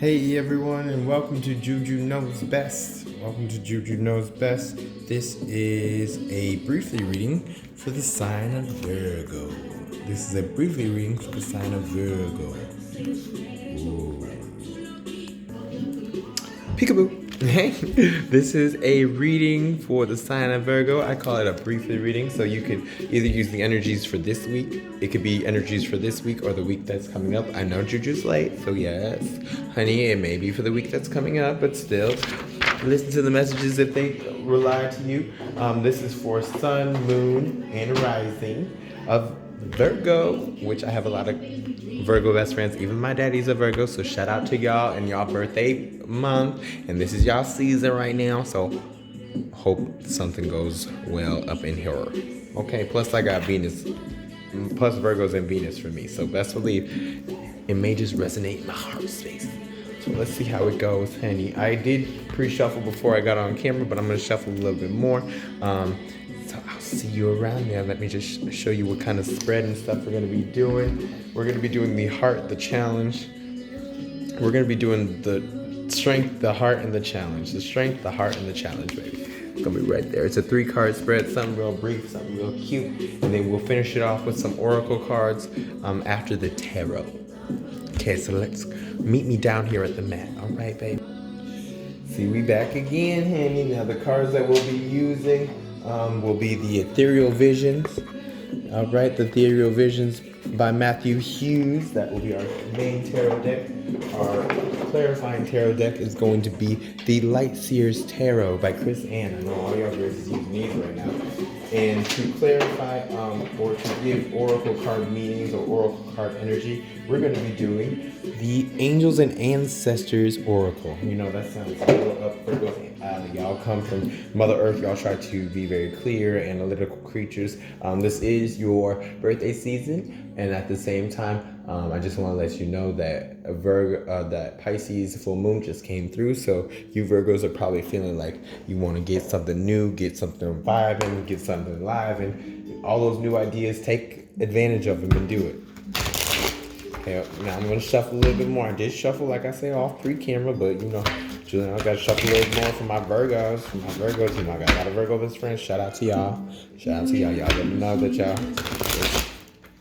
Hey everyone, and welcome to Juju Knows Best. Welcome to Juju Knows Best. This is a briefly reading for the sign of Virgo. This is a briefly reading for the sign of Virgo. Ooh. Peekaboo. Hey, this is a reading for the sign of Virgo. I call it a briefly reading, so you could either use the energies for this week. It could be energies for this week or the week that's coming up. I know Juju's late, so yes, honey, it may be for the week that's coming up, but still, listen to the messages if they rely to you. This is for sun, moon, and rising of Virgo, which I have a lot of Virgo best friends. Even my daddy's a Virgo, so shout out to y'all and y'all birthday month. And this is y'all season right now, so hope something goes well up in here. Okay, plus I got Venus, plus Virgo's and Venus for me, so best believe it may just resonate in my heart space. So let's see how it goes, honey. I did pre-shuffle before I got on camera, but I'm going to shuffle a little bit more. So I'll see you around there. Let me just show you what kind of spread and stuff we're going to be doing. We're going to be doing the heart, the challenge. We're going to be doing the strength, the heart, and the challenge. The strength, the heart, and the challenge, baby. It's going to be right there. It's a 3-card spread, something real brief, something real cute. And then we'll finish it off with some oracle cards after the tarot. Okay, so let's meet me down here at the mat. All right, baby. See, we back again, honey. Now the cards that we'll be using will be the Ethereal Visions. All right, the Ethereal Visions by Matthew Hughes. That will be our main tarot deck. Our clarifying tarot deck is going to be the Light Seers Tarot by Chris Ann. I know all y'all girls are using these right now. And to clarify or to give oracle card meanings or oracle card energy, we're going to be doing the Angels and Ancestors Oracle. You know, that sounds a little up Virgo's alley. Y'all come from Mother Earth. Y'all try to be very clear, analytical creatures. This is your birthday season, and at the same time, I just want to let you know that that Pisces full moon just came through. So you Virgos are probably feeling like you want to get something new, get something vibing, get something live, and all those new ideas, take advantage of them and do it. Okay, now I'm going to shuffle a little bit more. I did shuffle, like I say, off pre-camera, but you know, I got to shuffle a little more for my Virgos. You know, I got a lot of Virgo best friends. Shout out to y'all. Shout out to y'all. Y'all let me know that y'all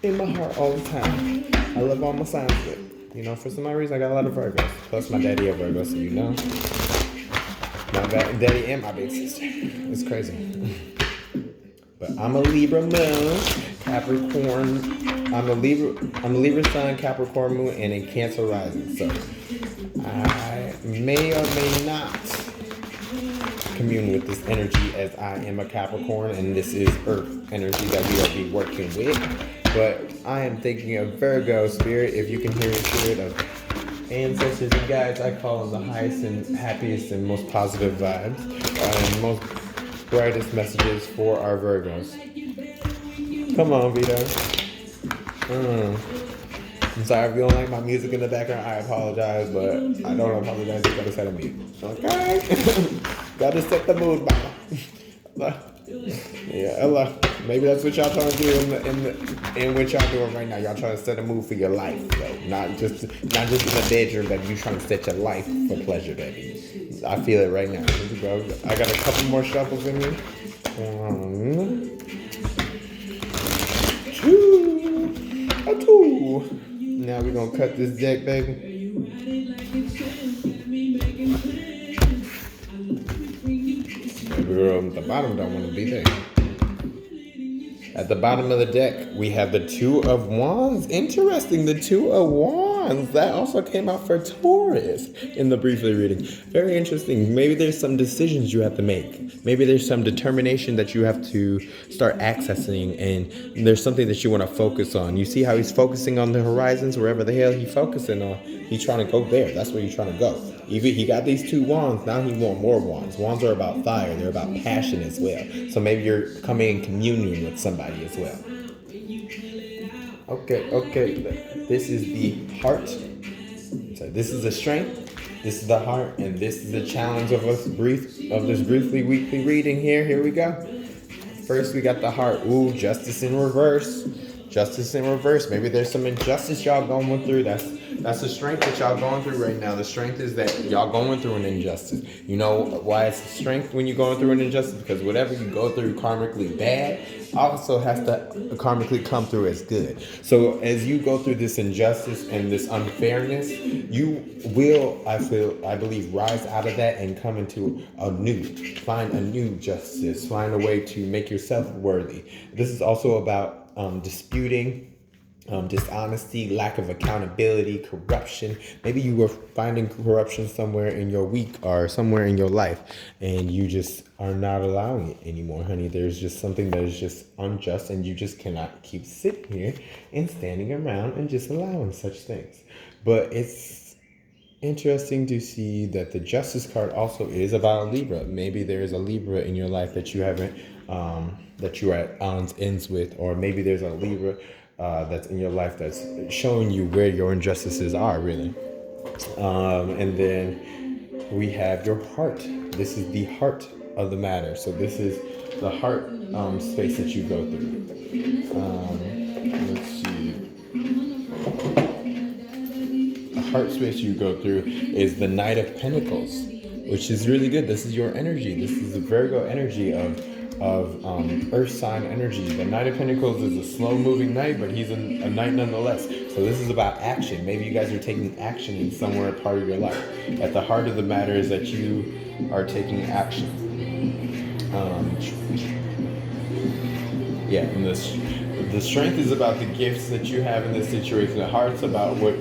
in my heart all the time. I love all my signs, but you know, for some odd reason, I got a lot of Virgos. Plus, my daddy a Virgo, so you know. My daddy and my big sister. It's crazy. But I'm a Libra moon, Capricorn. I'm a Libra sun, Capricorn moon, and a Cancer rising. So I may or may not commune with this energy, as I am a Capricorn, and this is Earth energy that we will be working with. But I am thinking of Virgo spirit. If you can hear the spirit of ancestors and guides, I call them the highest and happiest and most positive vibes and most brightest messages for our Virgos. Come on, Vito. I'm sorry if you don't like my music in the background. I apologize, but I don't apologize. You gotta set a mute. Okay? Gotta set the mood, mama. Yeah, Ella. Maybe that's what y'all trying to do in what y'all doing right now. Y'all trying to set a mood for your life, though. Not just in the bedroom, but you trying to set your life for pleasure, baby. I feel it right now. I got a couple more shuffles in me. Two. Now we're gonna cut this deck, baby. The bottom don't want to be there. At the bottom of the deck, we have the Two of Wands. Interesting, the Two of Wands. That also came out for Taurus in the briefly reading. Very interesting. Maybe there's some decisions you have to make. Maybe there's some determination that you have to start accessing, and there's something that you want to focus on. You see how he's focusing on the horizons, wherever the hell he's focusing on. He's trying to go there. That's where he's trying to go. He got these 2 wands. Now he wants more wands. Wands are about fire. They're about passion as well. So maybe you're coming in communion with somebody as well. Okay. This is the heart. So this is the strength. This is the heart, and this is the challenge of this briefly weekly reading here. Here we go. First, we got the heart. Ooh, justice in reverse. Justice in reverse. Maybe there's some injustice y'all going through. That's That's the strength that y'all going through right now. The strength is that y'all going through an injustice. You know why it's strength when you're going through an injustice? Because whatever you go through karmically bad also has to karmically come through as good. So as you go through this injustice and this unfairness, you will, I believe, rise out of that and come into find a new justice, find a way to make yourself worthy. This is also about disputing, dishonesty, lack of accountability, corruption. Maybe you were finding corruption somewhere in your week or somewhere in your life, and you just are not allowing it anymore, honey. There's just something that is just unjust, and you just cannot keep sitting here and standing around and just allowing such things. But it's interesting to see that the Justice card also is about a Libra. Maybe there is a Libra in your life that you haven't, that you're at odds ends with, or maybe there's a Libra that's in your life that's showing you where your injustices are, really. And then we have your heart. This is the heart of the matter. So this is the heart space that you go through. Let's see. The heart space you go through is the Knight of Pentacles, which is really good. This is your energy. This is the Virgo energy of earth sign energy. The Knight of Pentacles is a slow moving knight, but he's a knight nonetheless. So this is about action. Maybe you guys are taking action in somewhere part of your life. At the heart of the matter is that you are taking action. And the strength is about the gifts that you have in this situation. The heart's about what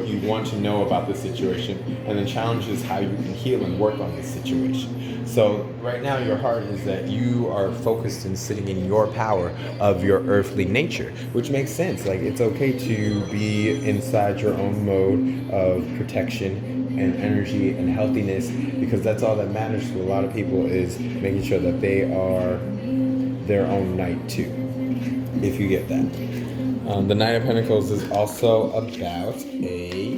you want to know about the situation, and the challenge is how you can heal and work on this situation. So right now your heart is that you are focused and sitting in your power of your earthly nature, which makes sense. Like, it's okay to be inside your own mode of protection and energy and healthiness, because that's all that matters to a lot of people, is making sure that they are their own knight too, if you get that. The Knight of Pentacles is also about a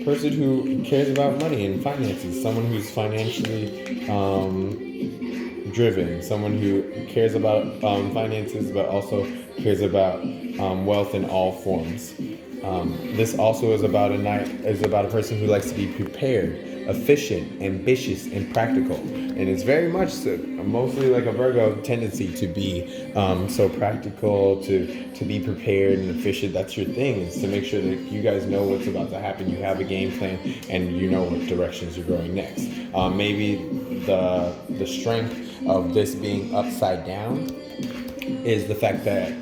person who cares about money and finances, someone who's financially driven, someone who cares about finances but also cares about wealth in all forms. This also is about a person who likes to be prepared, efficient, ambitious, and practical. And it's very much so, mostly like a Virgo tendency to be so practical, to be prepared and efficient. That's your thing, is to make sure that you guys know what's about to happen. You have a game plan and you know what directions you're going next. Maybe the strength of this being upside down is the fact that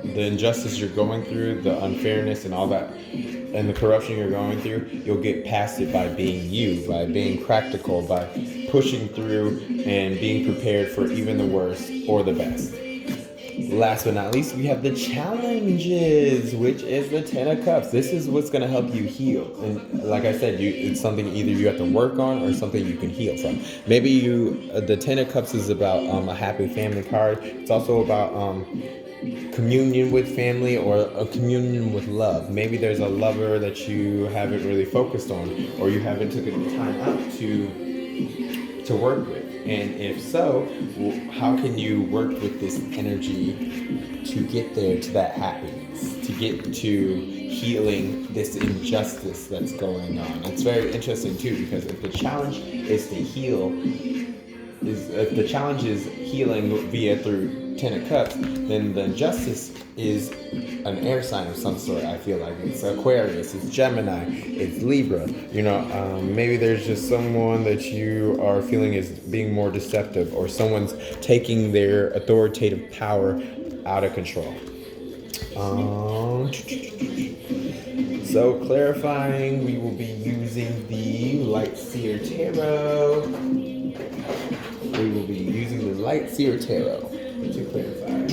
the injustice you're going through, the unfairness and all that, and the corruption you're going through, you'll get past it by being you, by being practical, by pushing through and being prepared for even the worst or the best. Last but not least, we have the challenges, which is the Ten of Cups. This is what's going to help you heal. And like I said, it's something either you have to work on or something you can heal from. Maybe the Ten of Cups is about a happy family card. It's also about communion with family, or a communion with love. Maybe there's a lover that you haven't really focused on, or you haven't taken the time out to work with. And if so, how can you work with this energy to get there to that happiness, to get to healing this injustice that's going on? It's very interesting too, because if the challenge is to heal, if the challenge is healing via through Ten of Cups, then the injustice is an air sign of some sort. I feel like it's Aquarius, it's Gemini, it's Libra. Maybe there's just someone that you are feeling is being more deceptive, or someone's taking their authoritative power out of control. So clarifying, we will be using the Light Seer Tarot. We will be using the Light Seer Tarot to clarify.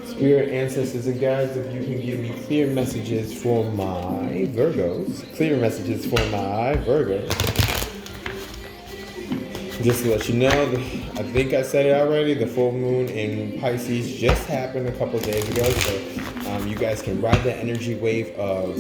Spirit, ancestors, and guides, if you can give me clear messages for my Virgos. Clear messages for my Virgos. Just to let you know, I think I said it already, the full moon in Pisces just happened a couple days ago, so you guys can ride the energy wave of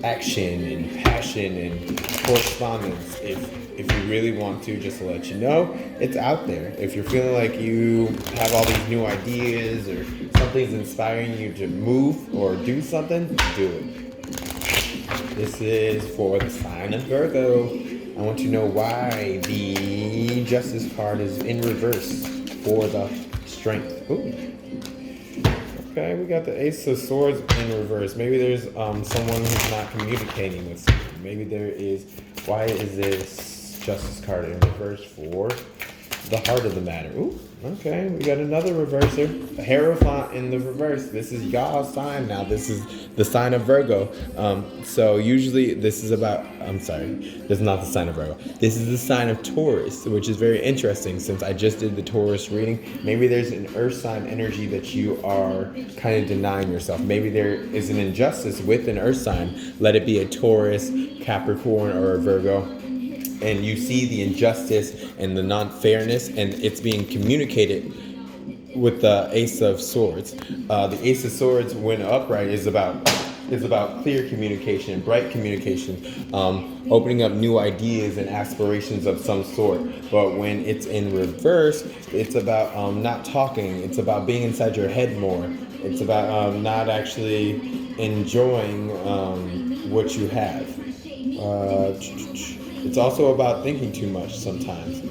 action and passion and correspondence if you really want to. Just to let you know, it's out there. If you're feeling like you have all these new ideas or something's inspiring you to move or do something, do it. This is for the sign of Virgo. I want you to know why the Justice card is in reverse for the Strength. Ooh. Okay, we got the Ace of Swords in reverse. Maybe there's someone who's not communicating with someone. Maybe there is. Why is this Justice card in reverse for the heart of the matter? Ooh, okay, we got another reverser. A Hierophant in the reverse. This is y'all's sign now. This is the sign of Virgo. So usually this is about, this is not the sign of Virgo. This is the sign of Taurus, which is very interesting since I just did the Taurus reading. Maybe there's an earth sign energy that you are kind of denying yourself. Maybe there is an injustice with an earth sign. Let it be a Taurus, Capricorn, or a Virgo. And you see the injustice and the non-fairness, and it's being communicated with the Ace of Swords. The Ace of Swords, when upright, is about clear communication, bright communication, opening up new ideas and aspirations of some sort. But when it's in reverse, it's about not talking. It's about being inside your head more. It's about not actually enjoying what you have. It's also about thinking too much sometimes.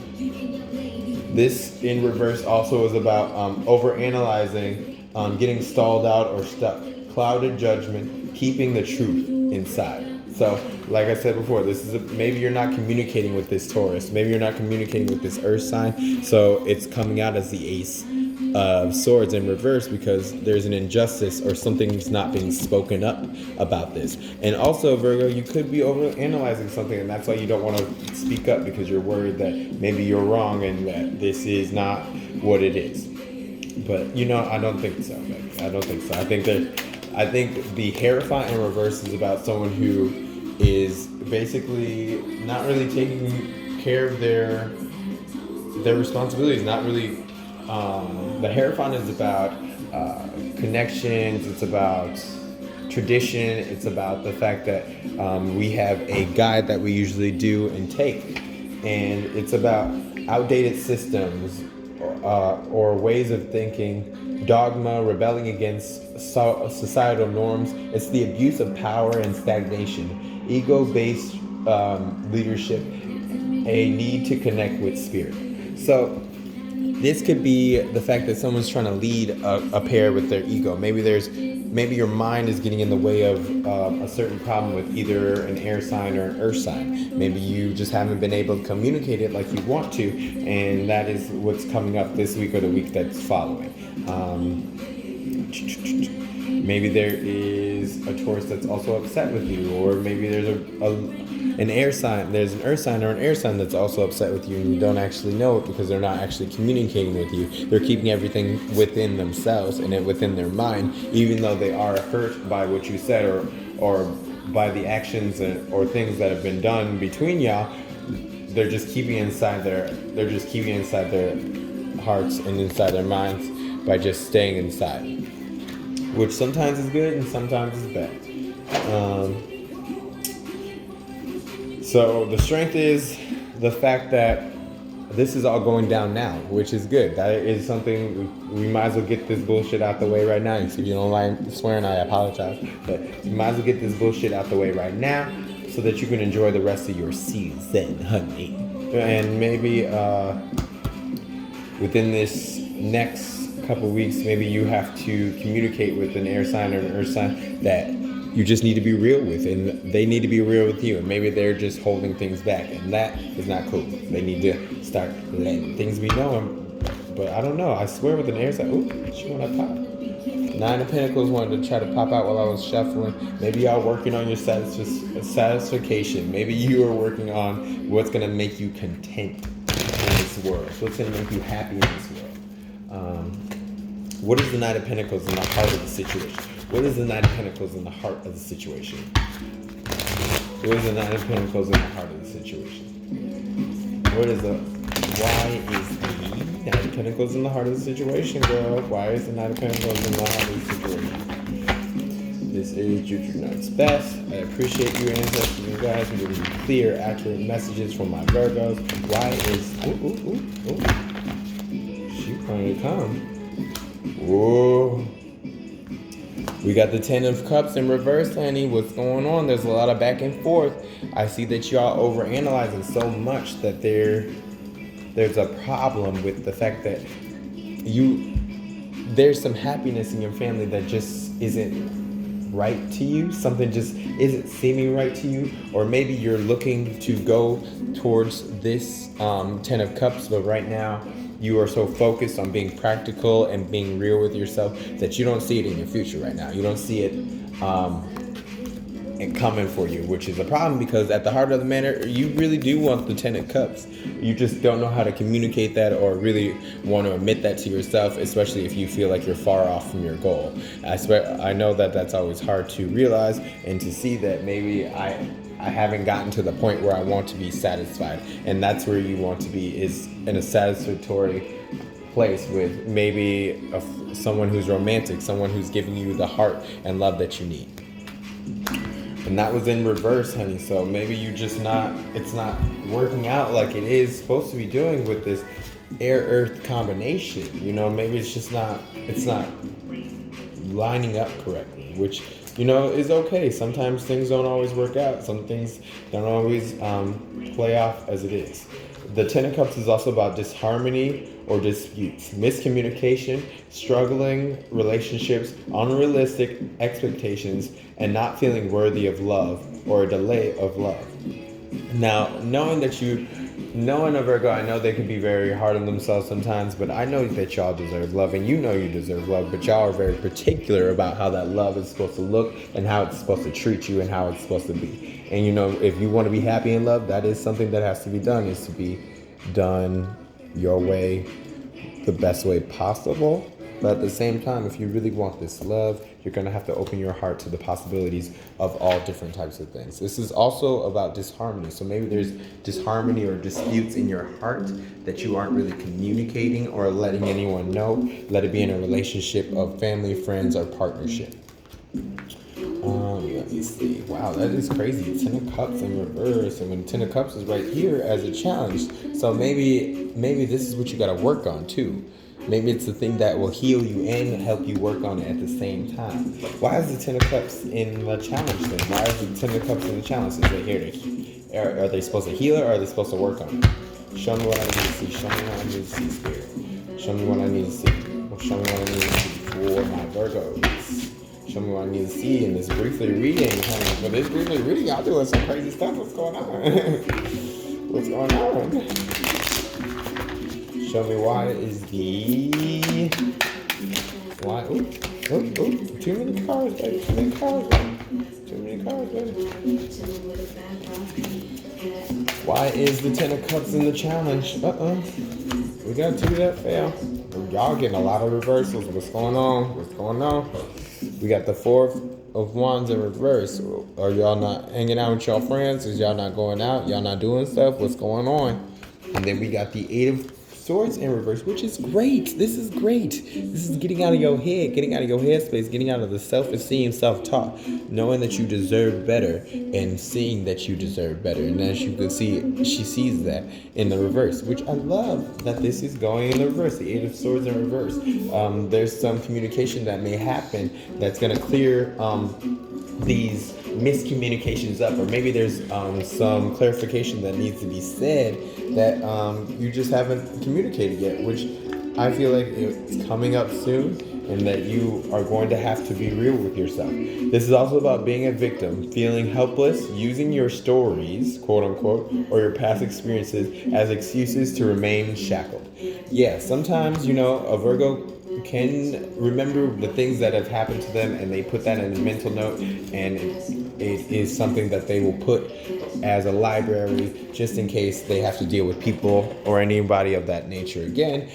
This in reverse also is about overanalyzing, getting stalled out or stuck, clouded judgment, keeping the truth inside. So, like I said before, this is maybe you're not communicating with this Taurus. Maybe you're not communicating with this Earth sign. So it's coming out as the Ace of Swords in reverse because there's an injustice or something's not being spoken up about this. And also, Virgo, you could be overanalyzing something, and that's why you don't want to speak up because you're worried that maybe you're wrong and that this is not what it is. But I don't think so. I don't think so. I think the Hierophant in reverse is about someone who is basically not really taking care of their responsibilities. Not really. The Hierophant is about connections. It's about tradition. It's about the fact that we have a guide that we usually do and take, and it's about outdated systems or ways of thinking, dogma, rebelling against societal norms. It's the abuse of power and stagnation, ego-based leadership, a need to connect with spirit. So this could be the fact that someone's trying to lead a pair with their ego. Maybe your mind is getting in the way of a certain problem with either an air sign or an earth sign. Maybe you just haven't been able to communicate it like you want to, and that is what's coming up this week or the week that's following. Maybe there is a Taurus that's also upset with you, or maybe there's an air sign. There's an earth sign or an air sign that's also upset with you, and you don't actually know it because they're not actually communicating with you. They're keeping everything within themselves and within their mind, even though they are hurt by what you said or by the actions or things that have been done between y'all. They're just keeping inside their hearts and inside their minds by just staying inside, which sometimes is good and sometimes is bad. So the strength is the fact that this is all going down now, which is good. That is something we might as well get this bullshit out the way right now. If you don't like swearing, I apologize. But you might as well get this bullshit out the way right now so that you can enjoy the rest of your season, honey. And maybe within this next couple weeks, maybe you have to communicate with an air sign or an earth sign that you just need to be real with, and they need to be real with you, and maybe they're just holding things back, and that is not cool. They need to start letting things be known. But I don't know, I swear with an air sign, ooh, she wanna pop. Nine of Pentacles wanted to try to pop out while I was shuffling. Maybe y'all working on your satisfaction. Maybe you are working on what's gonna make you content in this world. What's gonna make you happy in this world. What is the Knight of Pentacles in the heart of the situation? What is the Knight of Pentacles in the heart of the situation? What is the Knight of Pentacles in the heart of the situation? What Why is the Knight of Pentacles in the heart of the situation, girl? Why is the Knight of Pentacles in the heart of the situation? This is Juju Nuts Best. I appreciate you, ancestors, you guys, for giving me clear, accurate messages from my Virgos. Why is... Ooh. She trying to come. Whoa. We got the Ten of Cups in reverse, honey. What's going on? There's a lot of back and forth. I see that y'all overanalyzing so much that there's a problem with the fact that there's some happiness in your family that just isn't right to you. Something just isn't seeming right to you. Or maybe you're looking to go towards this Ten of Cups, but right now you are so focused on being practical and being real with yourself that you don't see it in your future right now. You don't see it coming for you, which is a problem, because at the heart of the matter, you really do want the Ten of Cups. You just don't know how to communicate that or really want to admit that to yourself, especially if you feel like you're far off from your goal. I know that that's always hard to realize and to see that maybe I haven't gotten to the point where I want to be satisfied. And that's where you want to be, is in a satisfactory place with maybe someone who's romantic, someone who's giving you the heart and love that you need. And that was in reverse, honey. So maybe it's not working out like it is supposed to be doing with this air-earth combination. You know, maybe it's not lining up correctly, which, you know, is okay. Sometimes things don't always work out. Some things don't always play off as it is. The Ten of Cups is also about disharmony or disputes, miscommunication, struggling relationships, unrealistic expectations, and not feeling worthy of love or a delay of love. Now, knowing a Virgo, I know they can be very hard on themselves sometimes, but I know that y'all deserve love, and you know you deserve love, but y'all are very particular about how that love is supposed to look and how it's supposed to treat you and how it's supposed to be. And you know, if you want to be happy in love, that is something that has to be done, is to be done your way, the best way possible. But at the same time, if you really want this love, you're going to have to open your heart to the possibilities of all different types of things. This is also about disharmony. So maybe there's disharmony or disputes in your heart that you aren't really communicating or letting anyone know. Let it be in a relationship of family, friends, or partnership. Let me see. Wow, that is crazy. Ten of Cups in reverse, and when Ten of Cups is right here as a challenge. So maybe this is what you got to work on too. Maybe it's the thing that will heal you and help you work on it at the same time. Why is the Ten of Cups in the challenge then? Why is the Ten of Cups in the challenge? Is it here to, are they supposed to heal it, or are they supposed to work on it? Show me what I need to see. Show me what I need to see, Spirit. Show me what I need to see. Show me what I need to see for my Virgos. Show me what I need to see in this briefly reading. For this briefly reading, y'all doing some crazy stuff. What's going on? What's going on? Show me why is the... Why? Ooh, too many cards, baby. Too many cards, baby. Why is the Ten of Cups in the challenge? We got two that fail. Y'all getting a lot of reversals. What's going on? We got the Four of Wands in reverse. Are y'all not hanging out with y'all friends? Is y'all not going out? Y'all not doing stuff? What's going on? And then we got the Eight of Swords in reverse, which is great. This is great. This is getting out of your head, getting out of your headspace, getting out of the self-esteem, self-talk, knowing that you deserve better and seeing that you deserve better. And as you can see, she sees that in the reverse, which I love that this is going in the reverse, the Eight of Swords in reverse. There's some communication that may happen that's going to clear these miscommunications up, or maybe there's some clarification that needs to be said that you just haven't communicated yet, which I feel like it's coming up soon, and that you are going to have to be real with yourself. This is also about being a victim, feeling helpless, using your stories, quote unquote, or your past experiences as excuses to remain shackled. Yeah, sometimes, you know, a Virgo can remember the things that have happened to them, and they put that in a mental note, and it is something that they will put as a library just in case they have to deal with people or anybody of that nature again.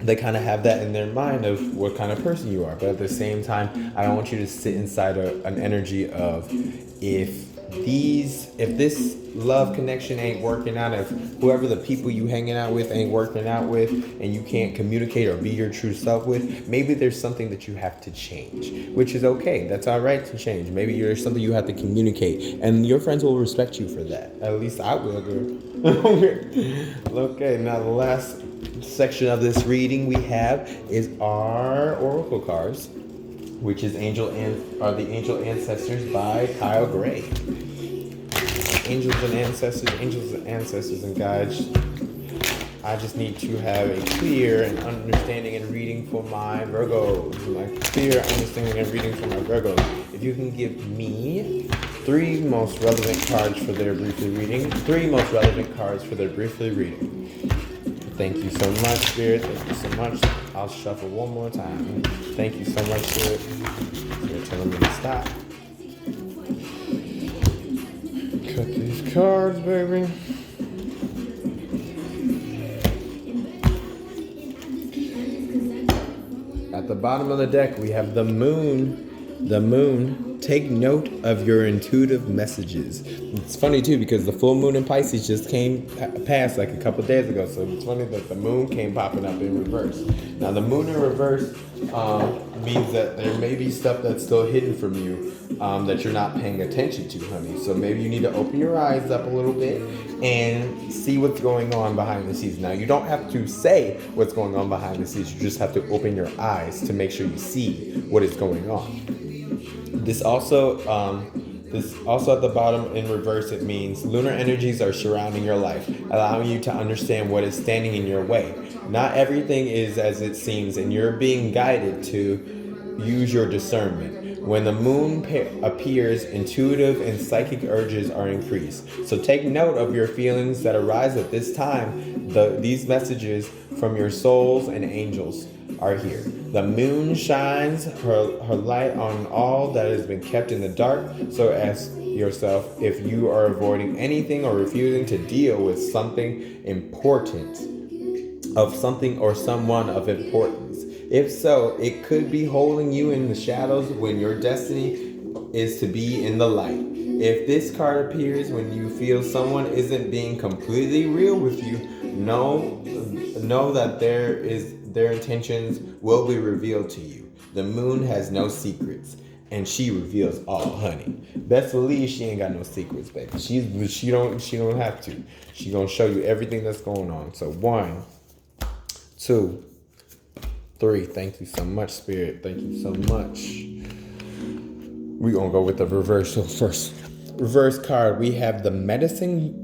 They kind of have that in their mind of what kind of person you are, but at the same time, I don't want you to sit inside an energy of, if if this love connection ain't working out, if whoever the people you hanging out with ain't working out with, and you can't communicate or be your true self with, maybe there's something that you have to change, which is okay. That's all right to change. Maybe there's something you have to communicate, and your friends will respect you for that. At least I will, girl. Okay, now the last section of this reading we have is our oracle cards, which is the Angel Ancestors by Kyle Gray. Angels and ancestors and guides. I just need to have a clear and understanding and reading for my Virgos. If you can give me three most relevant cards for their briefly reading. Thank you so much, Spirit. Thank you so much. I'll shuffle one more time. Thank you so much, Spirit. You're telling me to stop. Cut these cards, baby. At the bottom of the deck, we have the moon. The moon. Take note of your intuitive messages. It's funny too because the full moon in Pisces just came past like a couple days ago. So it's funny that the moon came popping up in reverse. Now the moon in reverse means that there may be stuff that's still hidden from you that you're not paying attention to, honey. So maybe you need to open your eyes up a little bit and see what's going on behind the scenes. Now you don't have to say what's going on behind the scenes. You just have to open your eyes to make sure you see what is going on. This also at the bottom in reverse, it means lunar energies are surrounding your life, allowing you to understand what is standing in your way. Not everything is as it seems, and you're being guided to use your discernment. When the moon appears, intuitive and psychic urges are increased. So take note of your feelings that arise at this time. These messages from your souls and angels are here. The moon shines her light on all that has been kept in the dark. So ask yourself if you are avoiding anything or refusing to deal with something important, of something or someone of importance. If so, it could be holding you in the shadows when your destiny is to be in the light. If this card appears when you feel someone isn't being completely real with you, know that their intentions will be revealed to you. The moon has no secrets, and she reveals all, honey. Best believe she ain't got no secrets, baby. She don't have to. She gonna show you everything that's going on. So 1, 2, 3. Thank you so much, Spirit. Thank you so much. We're gonna go with the reverse. So first, reverse card, we have the medicine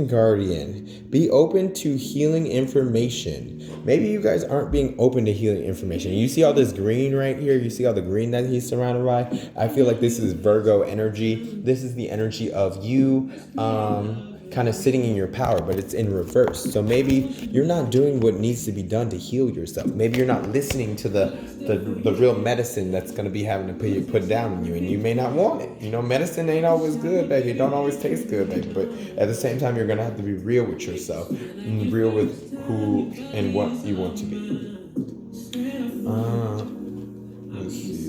guardian. Be open to healing information. Maybe you guys aren't being open to healing information. You see all this green right here? You see all the green that he's surrounded by? I feel like this is Virgo energy. This is the energy of you kind of sitting in your power, but it's in reverse. So maybe you're not doing what needs to be done to heal yourself. Maybe you're not listening to the real medicine that's going to be having to be put down on you, and you may not want it. You know, medicine ain't always good, baby. It don't always taste good, baby. But at the same time, you're going to have to be real with yourself, and real with who and what you want to be. Let's see.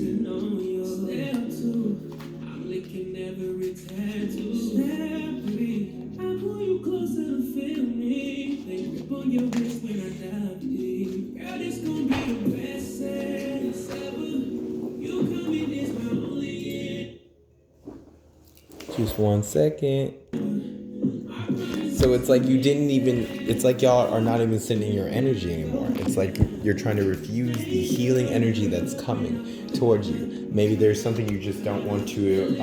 Just 1 second. So it's like it's like y'all are not even sending your energy anymore. It's like you're trying to refuse the healing energy that's coming towards you. Maybe there's something you just don't want to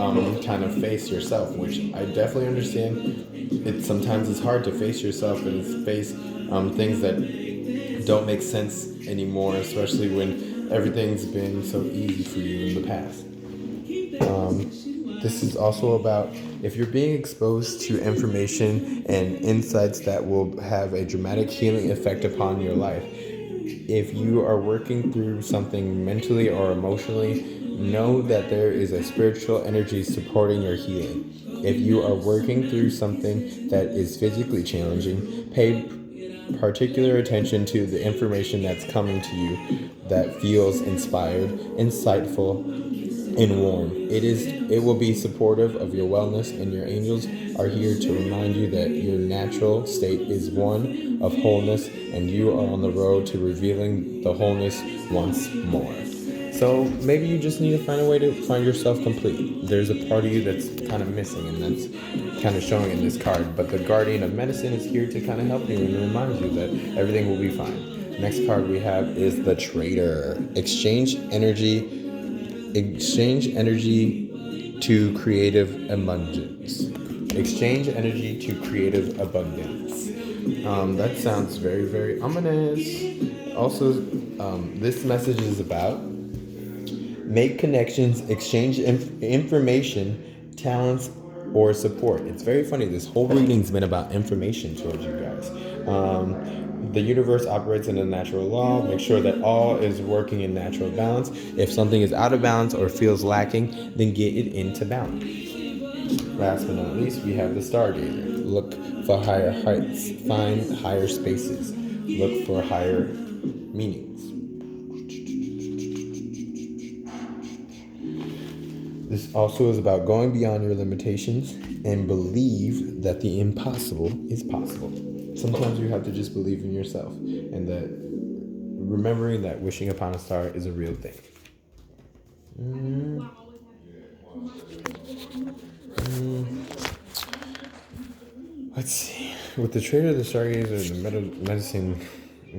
kind of face yourself, which I definitely understand. Sometimes it's hard to face yourself and face things that don't make sense anymore, especially when everything's been so easy for you in the past. This is also about if you're being exposed to information and insights that will have a dramatic healing effect upon your life. If you are working through something mentally or emotionally, know that there is a spiritual energy supporting your healing. If you are working through something that is physically challenging, pay particular attention to the information that's coming to you that feels inspired, insightful, and warm. It will be supportive of your wellness, and your angels are here to remind you that your natural state is one of wholeness, and you are on the road to revealing the wholeness once more. So maybe you just need to find a way to find yourself complete. There's a part of you that's kind of missing, and that's kind of showing in this card. But the Guardian of Medicine is here to kind of help you and remind you that everything will be fine. Next card we have is the Trader. Exchange energy to creative abundance. Exchange energy to creative abundance. That sounds very, very ominous. Also, this message is about make connections, exchange information, talents, or support. It's very funny. This whole reading's been about information towards you guys. The universe operates in a natural law. Make sure that all is working in natural balance. If something is out of balance or feels lacking, then get it into balance. Last but not least, we have the Stargazer. Look for higher heights. Find higher spaces. Look for higher meanings. This also is about going beyond your limitations and believe that the impossible is possible. Sometimes you have to just believe in yourself, and that remembering that wishing upon a star is a real thing. Let's see. With the Trader, the Stargazer, and the Medicine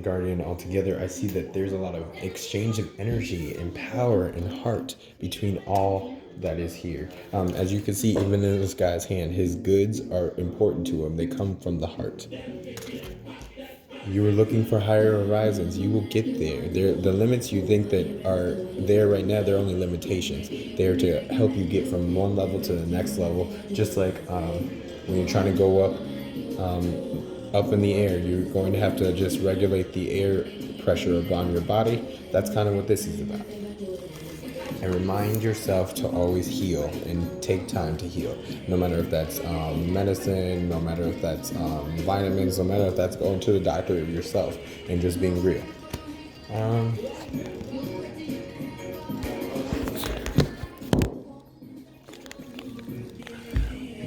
Guardian all together, I see that there's a lot of exchange of energy and power and heart between all that is here. As you can see, even in this guy's hand, his goods are important to him. They come from the heart. You are looking for higher horizons. You will get there. The limits you think that are there right now, they're only limitations. They're to help you get from one level to the next level. Just like when you're trying to go up in the air, you're going to have to just regulate the air pressure upon your body. That's kind of what this is about. And remind yourself to always heal and take time to heal. No matter if that's medicine, no matter if that's vitamins, no matter if that's going to the doctor yourself and just being real.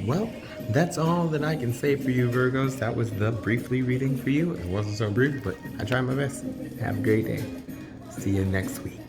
Well, that's all that I can say for you, Virgos. That was the briefly reading for you. It wasn't so brief, but I tried my best. Have a great day. See you next week.